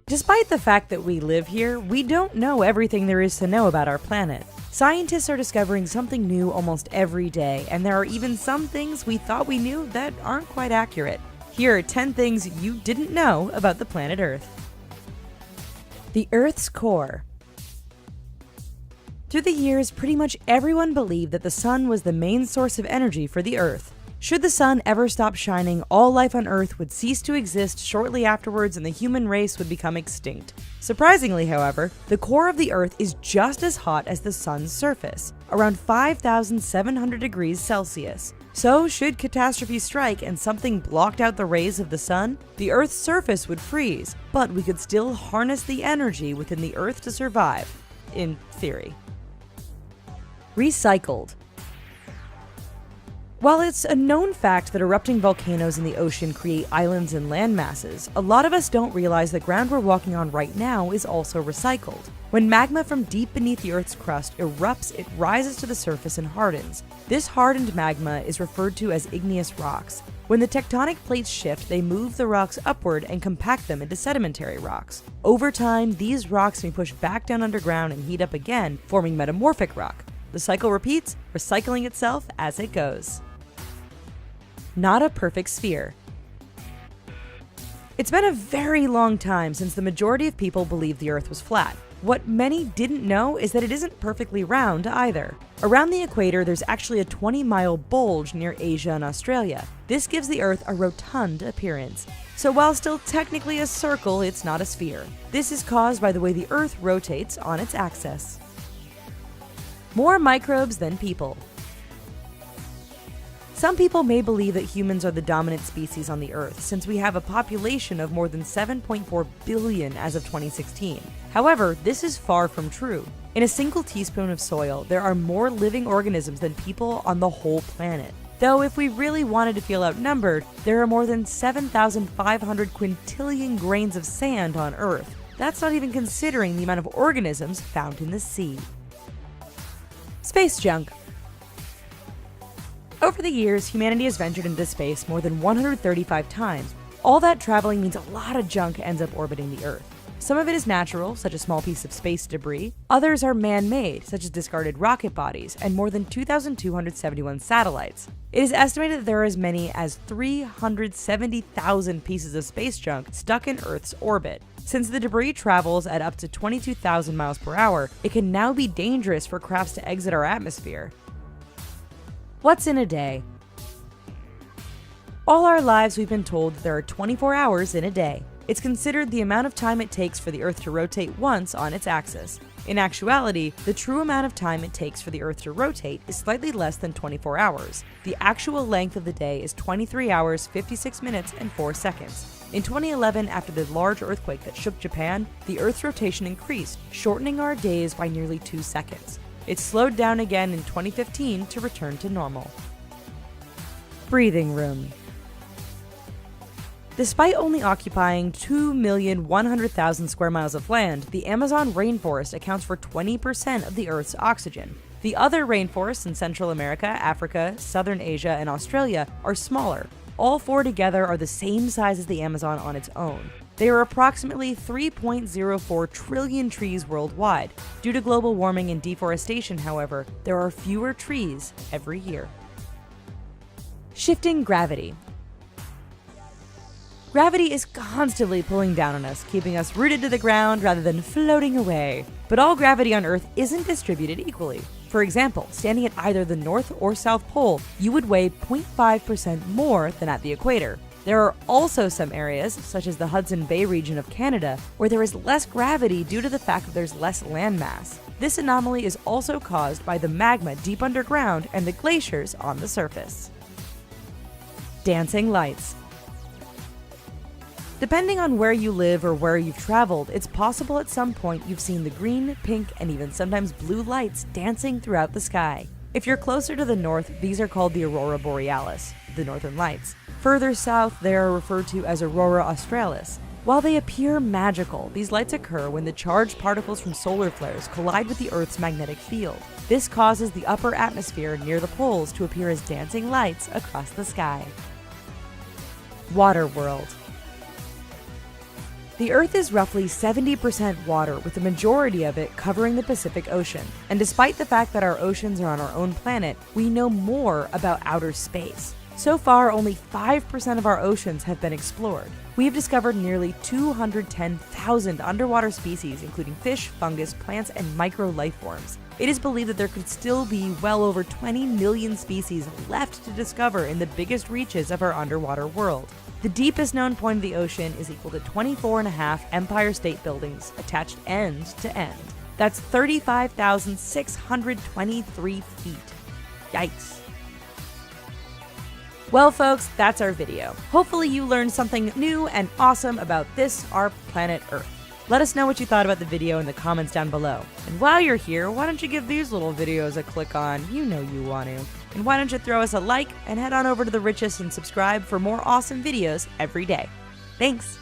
Despite the fact that we live here, we don't know everything there is to know about our planet. Scientists are discovering something new almost every day, and there are even some things we thought we knew that aren't quite accurate. Here are 10 things you didn't know about the planet Earth. The Earth's core. Through the years, pretty much everyone believed that the sun was the main source of energy for the Earth. Should the sun ever stop shining, all life on Earth would cease to exist shortly afterwards and the human race would become extinct. Surprisingly, however, the core of the Earth is just as hot as the sun's surface, around 5,700 degrees Celsius. So, should catastrophe strike and something blocked out the rays of the sun, the Earth's surface would freeze, but we could still harness the energy within the Earth to survive. In theory. Recycled. While it's a known fact that erupting volcanoes in the ocean create islands and land masses, a lot of us don't realize the ground we're walking on right now is also recycled. When magma from deep beneath the Earth's crust erupts, it rises to the surface and hardens. This hardened magma is referred to as igneous rocks. When the tectonic plates shift, they move the rocks upward and compact them into sedimentary rocks. Over time, these rocks may push back down underground and heat up again, forming metamorphic rock. The cycle repeats, recycling itself as it goes. Not a perfect sphere. It's been a very long time since the majority of people believed the Earth was flat. What many didn't know is that it isn't perfectly round either. Around the equator, there's actually a 20-mile bulge near Asia and Australia. This gives the Earth a rotund appearance. So while still technically a circle, it's not a sphere. This is caused by the way the Earth rotates on its axis. More microbes than people. Some people may believe that humans are the dominant species on the Earth, since we have a population of more than 7.4 billion as of 2016. However, this is far from true. In a single teaspoon of soil, there are more living organisms than people on the whole planet. Though if we really wanted to feel outnumbered, there are more than 7,500 quintillion grains of sand on Earth. That's not even considering the amount of organisms found in the sea. Space junk. Over the years, humanity has ventured into space more than 135 times. All that traveling means a lot of junk ends up orbiting the Earth. Some of it is natural, such as a small piece of space debris. Others are man-made, such as discarded rocket bodies, and more than 2,271 satellites. It is estimated that there are as many as 370,000 pieces of space junk stuck in Earth's orbit. Since the debris travels at up to 22,000 miles per hour, it can now be dangerous for crafts to exit our atmosphere. What's in a day? All our lives we've been told that there are 24 hours in a day. It's considered the amount of time it takes for the Earth to rotate once on its axis. In actuality, the true amount of time it takes for the Earth to rotate is slightly less than 24 hours. The actual length of the day is 23 hours, 56 minutes, and 4 seconds. In 2011, after the large earthquake that shook Japan, the Earth's rotation increased, shortening our days by nearly 2 seconds. It slowed down again in 2015 to return to normal. Breathing room. Despite only occupying 2,100,000 square miles of land, the Amazon rainforest accounts for 20% of the Earth's oxygen. The other rainforests in Central America, Africa, Southern Asia, and Australia are smaller. All four together are the same size as the Amazon on its own. There are approximately 3.04 trillion trees worldwide. Due to global warming and deforestation, however, there are fewer trees every year. Shifting gravity. Gravity is constantly pulling down on us, keeping us rooted to the ground rather than floating away. But all gravity on Earth isn't distributed equally. For example, standing at either the North or South Pole, you would weigh 0.5% more than at the equator. There are also some areas, such as the Hudson Bay region of Canada, where there is less gravity due to the fact that there's less landmass. This anomaly is also caused by the magma deep underground and the glaciers on the surface. Dancing lights. Depending on where you live or where you've traveled, it's possible at some point you've seen the green, pink, and even sometimes blue lights dancing throughout the sky. If you're closer to the north, these are called the aurora borealis, the northern lights. Further south, they are referred to as aurora australis. While they appear magical, these lights occur when the charged particles from solar flares collide with the Earth's magnetic field. This causes the upper atmosphere near the poles to appear as dancing lights across the sky. Water world. The Earth is roughly 70% water, with the majority of it covering the Pacific Ocean. And despite the fact that our oceans are on our own planet, we know more about outer space. So far, only 5% of our oceans have been explored. We have discovered nearly 210,000 underwater species, including fish, fungus, plants, and micro life forms. It is believed that there could still be well over 20 million species left to discover in the biggest reaches of our underwater world. The deepest known point of the ocean is equal to 24.5 Empire State Buildings attached end to end. That's 35,623 feet. Yikes. Well, folks, that's our video. Hopefully you learned something new and awesome about this, our planet Earth. Let us know what you thought about the video in the comments down below. And while you're here, why don't you give these little videos a click on? You know you want to. And why don't you throw us a like and head on over to The Richest and subscribe for more awesome videos every day. Thanks!